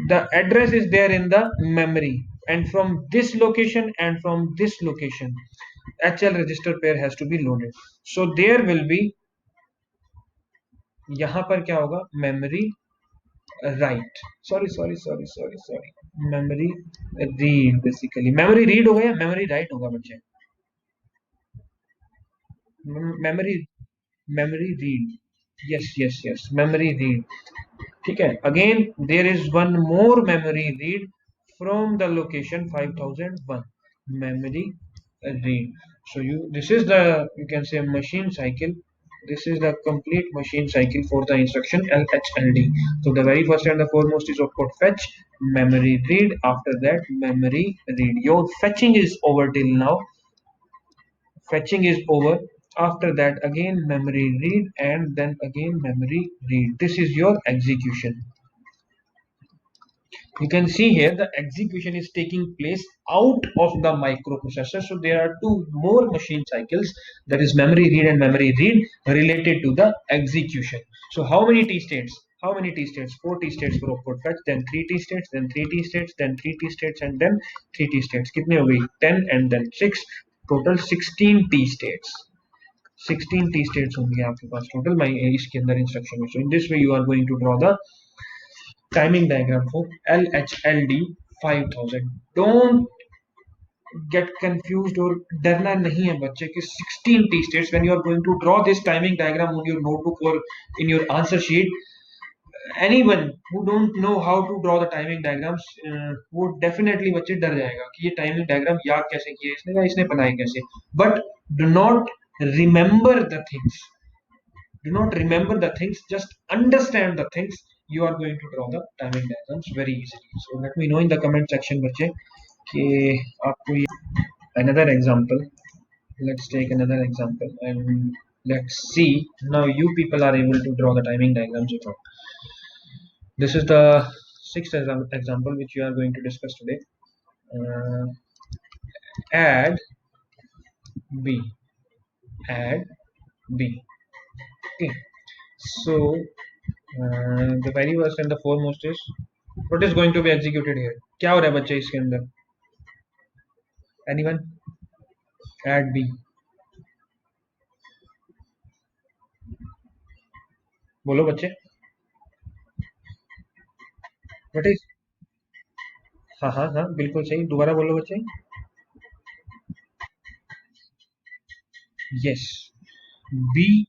the address is there in the memory, and from this location and from this location HL register pair has to be loaded. So there will be, यहाँ पर क्या होगा, memory write, sorry, memory read. Basically memory read होगा या memory write होगा बच्चे? memory read. Yes, memory read. ठीक है. Again there is one more memory read from the location 5001. memory read. So this is the, you can say, machine cycle. This is the complete machine cycle for the instruction LHLD. So the very first and the foremost is opcode fetch, memory read, after that memory read. Your fetching is over till now. Fetching is over. After that again memory read and then again memory read. This is your execution. You can see here the execution is taking place out of the microprocessor. So there are 2 more machine cycles, that is memory read and memory read, related to the execution. So how many T states? 4 T states for opcode fetch, then 3 T states, then 3 T states, then 3 T states, and then 3 T states. कितने हो गई? 10 and then 6. Total 16 T states. 16 T states होंगे आपके पास total इसके अंदर instruction में. So in this way you are going to draw the timing diagram for LHLD 5000. Don't get confused or डरना नहीं है बच्चे कि 16 T states. When you are going to draw this timing diagram on your notebook or in your answer sheet, anyone who don't know how to draw the timing diagrams, वो definitely बच्चे डर जाएगा कि ये timing diagram याद कैसे किए इसने या इसने बनाए कैसे. But do not remember the things. Just understand the things. You are going to draw the timing diagrams very easily. So let me know in the comment section बच्चे कि आपको ये. Another example, let's take another example and let's see now you people are able to draw the timing diagrams or not. This is the 6th example which we are going to discuss today. Add B. Okay, so The very first and the foremost is what is going to be executed here. क्या हो रहा है बच्चे इसके अंदर? Anyone? Add B. बोलो बच्चे. What is? हाँ हाँ हाँ बिल्कुल सही. दोबारा बोलो बच्चे. Yes. B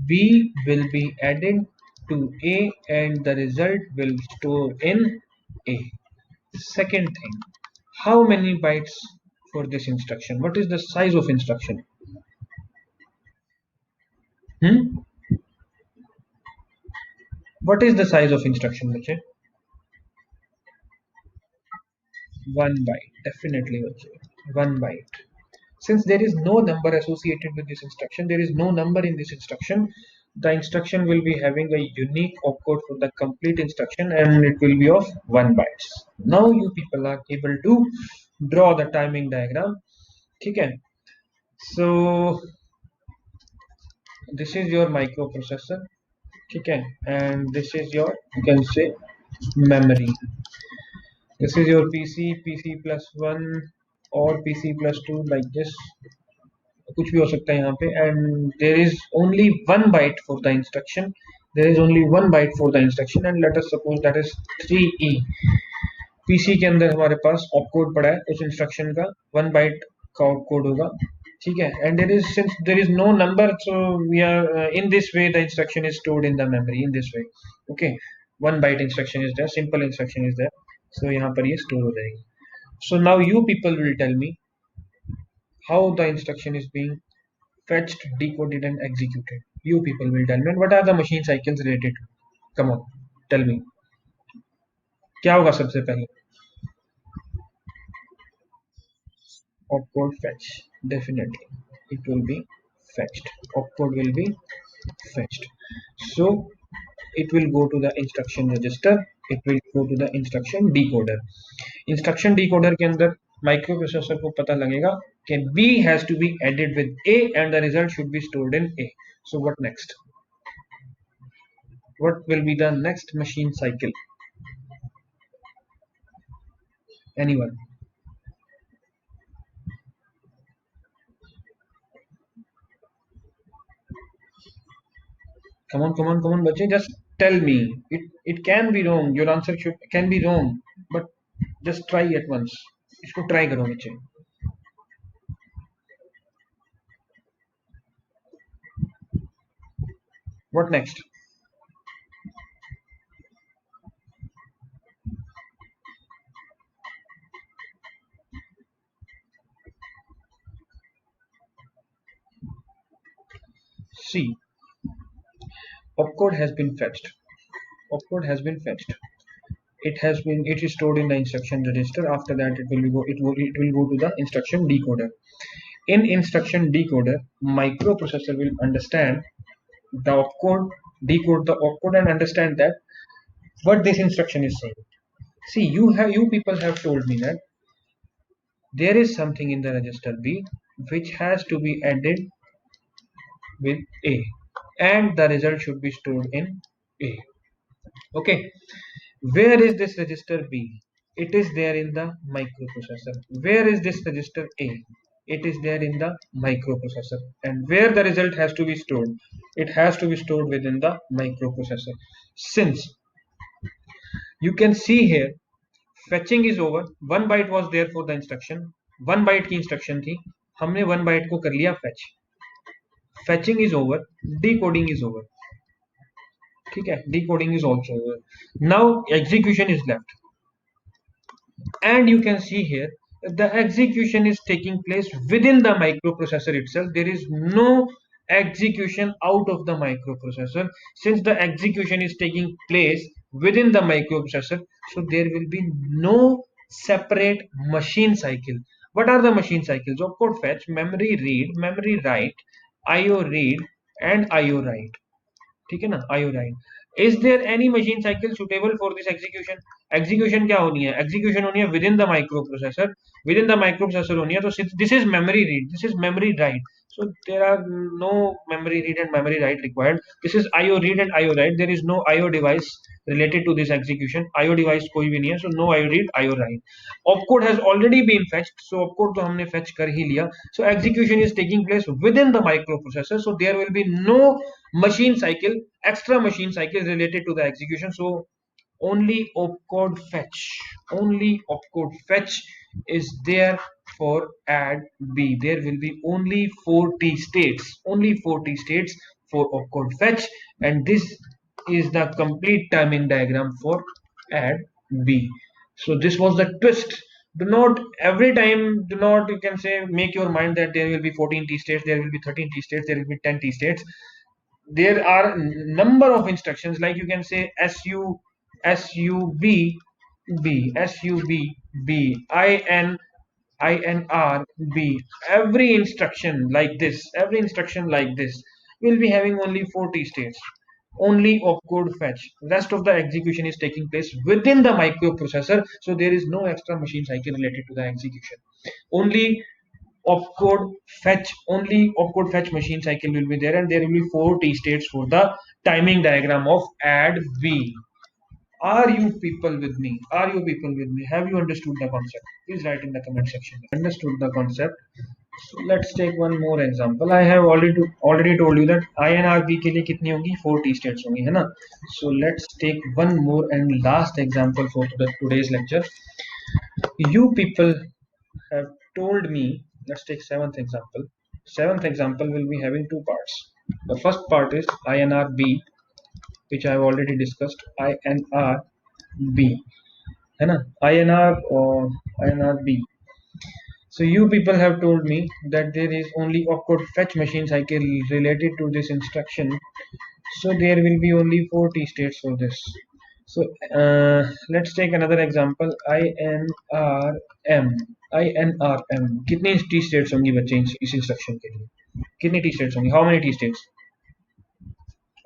B will be added to A and the result will store in A. Second thing, how many bytes for this instruction? What is the size of instruction? Hmm? What is the size of instruction, bache? 1 byte. Definitely, bache. 1 byte. Since there is no number associated with this instruction, there is no number in this instruction, the instruction will be having a unique opcode for the complete instruction and it will be of 1 bytes. Now you people are able to draw the timing diagram. Okay. So this is your microprocessor. Okay. And this is your, you can say, memory. This is your PC plus 1 or PC plus 2 like this. कुछ भी हो सकता है यहाँ पे and there is only 1 byte for the instruction. There is only 1 byte for the instruction and let us suppose that is 3E. PC के अंदर हमारे पास ऑपकोड पड़ा है उस इंस्ट्रक्शन का 1 byte का ऑपकोड होगा ठीक है and there is since there is no number so we are in this way the instruction is stored in the memory in this way okay 1 byte instruction is there simple instruction is there so यहाँ पर ये store हो जाएगी so now you people will tell me how the instruction is being fetched, decoded, and executed. You people will tell me. And what are the machine cycles related to? Come on, tell me. क्या होगा सबसे पहले? Opcode fetch. Definitely, it will be fetched. Opcode will be fetched. So it will go to the instruction register. It will go to the instruction decoder. Instruction decoder के अंदर microprocessor को पता लगेगा कि B has to be added with A and the result should be stored in A. So what next? What will be the next machine cycle? Anyone? Come on, बच्चे. Just tell me. It can be wrong. Your answer should can be wrong, but just try at once. इसको try करो बच्चे. What next? See, opcode has been fetched. Opcode has been fetched. It is stored in the instruction register. After that, it will go to the instruction decoder. In instruction decoder, microprocessor will understand the opcode, decode the opcode, and understand that what this instruction is saying. See, you people have told me that there is something in the register B which has to be added with A, and the result should be stored in A. Okay, where is this register B? It is there in the microprocessor. Where is this register A? It is there in the microprocessor. And where the result has to be stored? It has to be stored within the microprocessor. Since you can see here, fetching is over. 1 byte was there for the instruction. 1 byte की instruction थी. हमने 1 byte को कर लिया fetch. Fetching is over. Decoding is over. ठीक है, decoding is also over. Now execution is left. And you can see here the execution is taking place within the microprocessor itself. There is no execution out of the microprocessor. Since the execution is taking place within the microprocessor, so there will be no separate machine cycle. What are the machine cycles? Opcode fetch, memory read, memory write, IO read, and IO write. ठीक है ना, IO write. Is there any machine cycle suitable for this execution? Execution क्या होनी है? Execution होनी है within the microprocessor. Within the microprocessor होनी है. तो this is memory read, this is memory write. So there are no memory read and memory write required. This is IO read and IO write. There is no IO device related to this execution. IO device कोई भी नहीं है, so no IO read IO write. Opcode has already been fetched, so opcode तो हमने fetch कर ही लिया. So execution is taking place within the microprocessor, so there will be no machine cycle, extra machine cycle related to the execution. So only opcode fetch is there for add b. There will be only 40 states, for opcode fetch, and this is the complete timing diagram for add b. So this was the twist. Do not every time, do not, you can say, make your mind that there will be 14 t states, there will be 13 t states, there will be 10 t states. There are number of instructions, like you can say sub b, inr b. Every instruction like this will be having only 40 states. Only opcode fetch, rest of the execution is taking place within the microprocessor, so there is no extra machine cycle related to the execution. Only opcode fetch machine cycle will be there, and there will be 40 states for the timing diagram of add b. Are you people with me? Have you understood the concept? Please write in the comment section. Understood the concept. So let's take one more example. I have already told you that INRB के लिए कितनी होंगी, 40 states होंगी, है ना? So let's take one more and last example for today's lecture. You people have told me, let's take seventh example. Seventh example will be having two parts. The first part is INRB, which I have already discussed. INRB, है ना? INRB. So you people have told me that there is only opcode fetch machine cycle related to this instruction. So there will be only 40 states for this. So let's take another example. INRM. कितनी t states होंगी बच्चे इस instruction के लिए? कितनी t states होंगी? How many t states?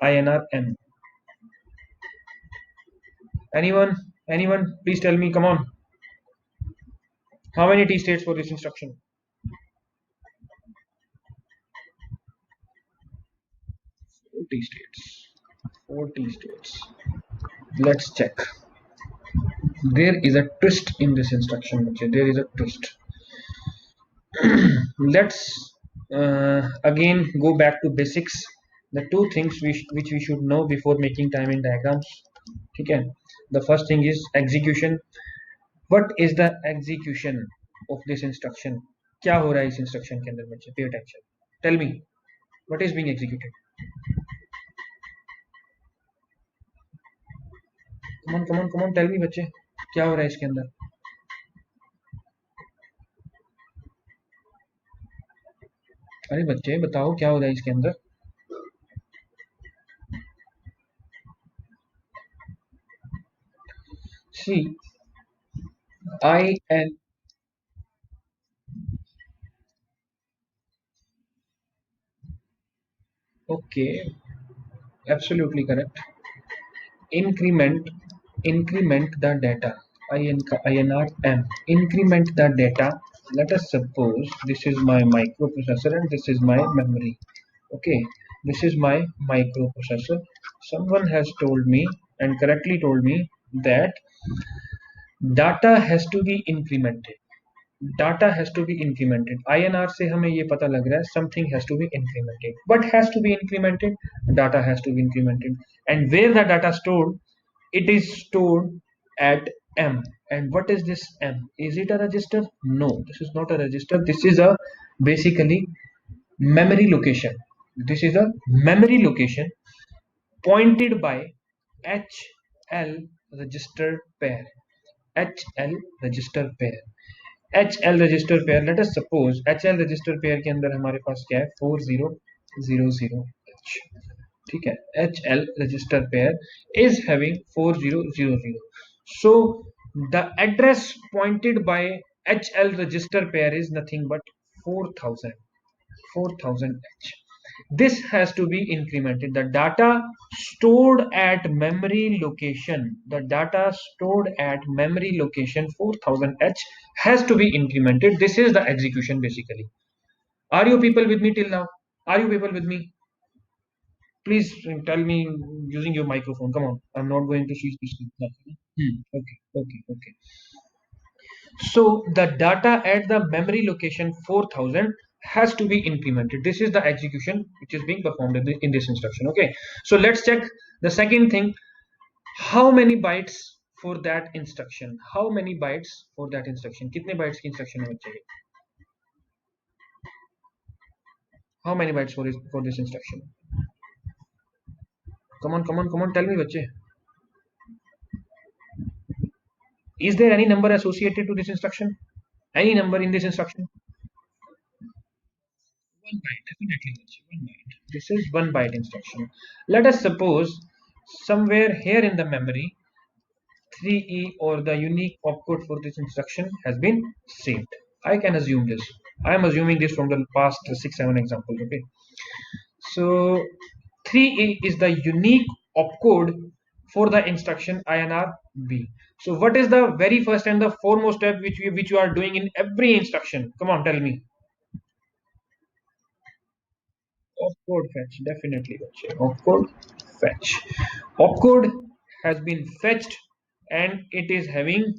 INRM. Anyone? Please tell me. Come on. How many t states for this instruction? 40 states. 40 states. Let's check. There is a twist in this instruction. There is a twist. Let's again go back to basics. The two things which we should know before making timing diagrams. Okay. The first thing is execution. What is the execution of this instruction? क्या हो रहा है इस instruction के अंदर बच्चे? Pay attention. Tell me, what is being executed? Come on, tell me बच्चे, क्या हो रहा है इसके अंदर? अरे बच्चे बताओ क्या हो रहा है इसके अंदर? See, okay, absolutely correct. Increment the data. INRM. Increment the data. Let us suppose this is my microprocessor and this is my memory. Okay, this is my microprocessor. Someone has told me and correctly told me that data has to be incremented. INR से हमें ये पता लग रहा है something has to be incremented. What has to be incremented? Data has to be incremented. And where the data stored? It is stored at M. And what is this M? Is it a register? No, this is not a register. This is a basically memory location. This is a memory location pointed by HL register pair. HL register pair. HL register pair. Let us suppose HL register pair के अंदर हमारे पास क्या है? 4000H. ठीक है, HL register pair is having 4000. So the address pointed by HL register pair is nothing but 4000H. This has to be incremented. The data stored at memory location 4000H has to be incremented. This is the execution basically. Are you people with me till now? Are you people with me? Please tell me using your microphone. Come on. I'm not going to switch this. Okay, okay, okay. So the data at the memory location 4000 has to be incremented. This is the execution which is being performed in this instruction. Okay. So let's check the second thing. How many bytes for that instruction? How many bytes for that instruction? कितने bytes की instruction होनी चाहिए? How many bytes for this instruction? Come on, come on, come on. Tell me, बच्चे. Is there any number associated to this instruction? Any number in this instruction? One byte, definitely. One byte. This is one byte instruction. Let us suppose somewhere here in the memory, 3E or the unique opcode for this instruction has been saved. I can assume this. I am assuming this from the past 6-7 examples. Okay. So 3E is the unique opcode for the instruction INR B. So what is the very first and the foremost step which you are doing in every instruction? Come on, tell me. Opcode fetch, definitely. Opcode fetch. Opcode has been fetched and it is having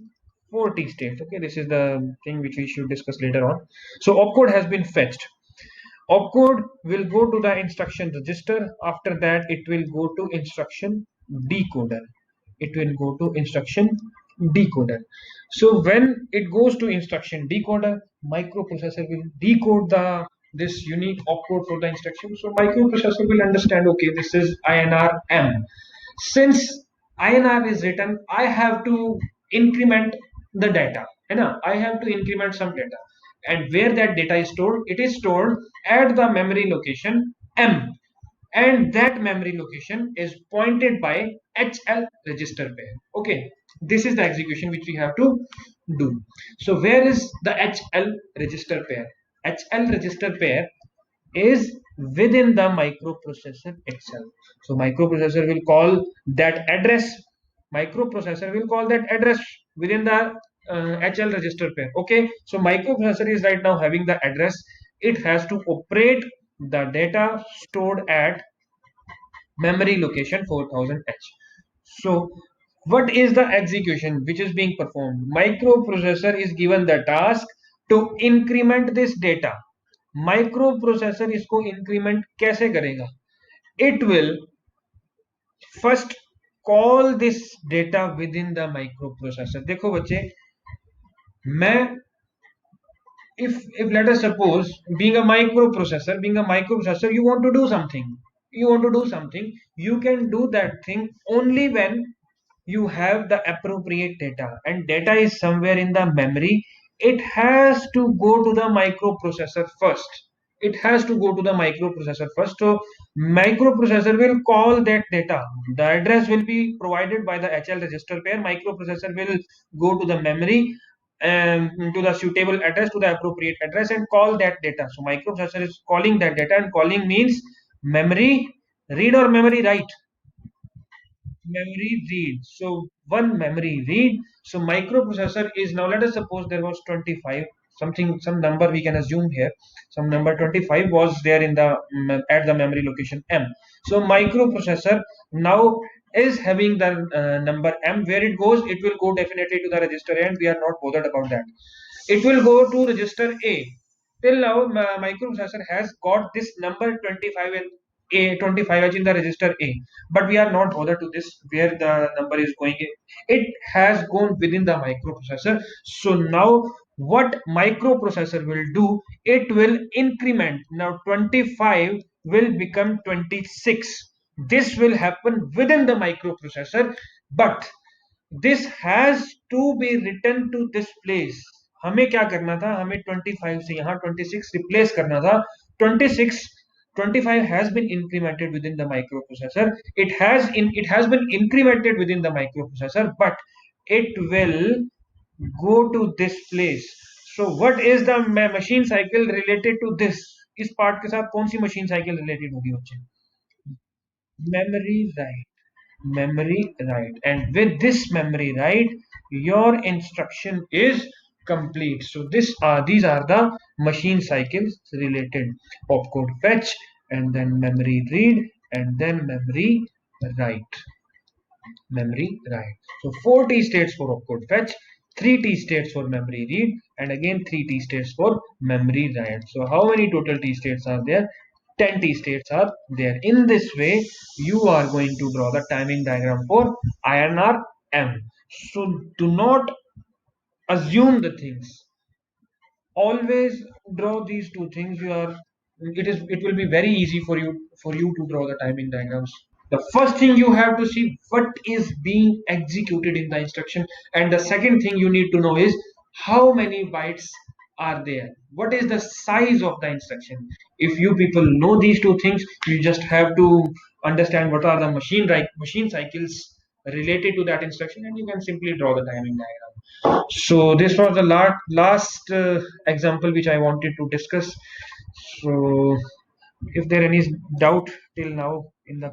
40 states. Okay, this is the thing which we should discuss later on. So opcode has been fetched. Opcode will go to the instruction register. After that, it will go to instruction decoder. It will go to instruction decoder. So when it goes to instruction decoder, microprocessor will decode the this unique opcode for the instruction. So microprocessor will understand, okay, this is INR M. Since INR is written, I have to increment the data. है ना? I have to increment some data. And where that data is stored, it is stored at the memory location M. And that memory location is pointed by HL register pair. Okay, this is the execution which we have to do. So where is the HL register pair? HL register pair is within the microprocessor itself. So microprocessor will call that address. Microprocessor will call that address within the HL register pair. Okay, so microprocessor is right now having the address. It has to operate the data stored at memory location 4000H. So what is the execution which is being performed? Microprocessor is given the task to increment this data. Microprocessor इसको increment कैसे करेगा? It will first call this data within the microprocessor. देखो बच्चे, मैं if let us suppose being a microprocessor, you want to do something. You can do that thing only when you have the appropriate data, and data is somewhere in the memory. It has to go to the microprocessor first. So microprocessor will call that data. The address will be provided by the HL register pair. Microprocessor will go to the memory and to the suitable address, to the appropriate address, and call that data. So microprocessor is calling that data, and calling means memory read or memory write. Memory read. So one memory read. So microprocessor is now, let us suppose there was 25 something, some number we can assume here, some number 25 was there in the at the memory location M. So microprocessor now is having the number M. Where it goes, it will go definitely to the register A, and we are not bothered about that. It will go to register A. Till now microprocessor has got this number 25 and A 25 in the register A, but we are not bothered to this where the number is going in. It has gone within the microprocessor. So now what microprocessor will do, it will increment. Now 25 will become 26. This will happen within the microprocessor, but this has to be written to this place. हमें क्या करना था, हमें 25 से यहाँ 26 replace करना था. 26 25 has been incremented within the microprocessor. It has been incremented within the microprocessor, but it will go to this place. So what is the machine cycle related to this? इस पार्ट के साथ कौन सी machine cycle related होगी बच्चे? Memory write. Memory write. And with this memory write, your instruction is complete. So these are the machine cycles related: opcode fetch, and then memory read, and then write memory write. So 4 T states for opcode fetch, 3 T states for memory read, and again 3 T states for memory write. So how many total T states are there? 10 T states are there. In this way, you are going to draw the timing diagram for INR M. So do not assume the things. Always draw these two things. It will be very easy for you to draw the timing diagrams. The first thing you have to see what is being executed in the instruction, and the second thing you need to know is how many bytes are there, what is the size of the instruction. If you people know these two things, you just have to understand what are the machine cycles related to that instruction, and you can simply draw the timing diagram. So this was the last example which I wanted to discuss. So if there any doubt till now in the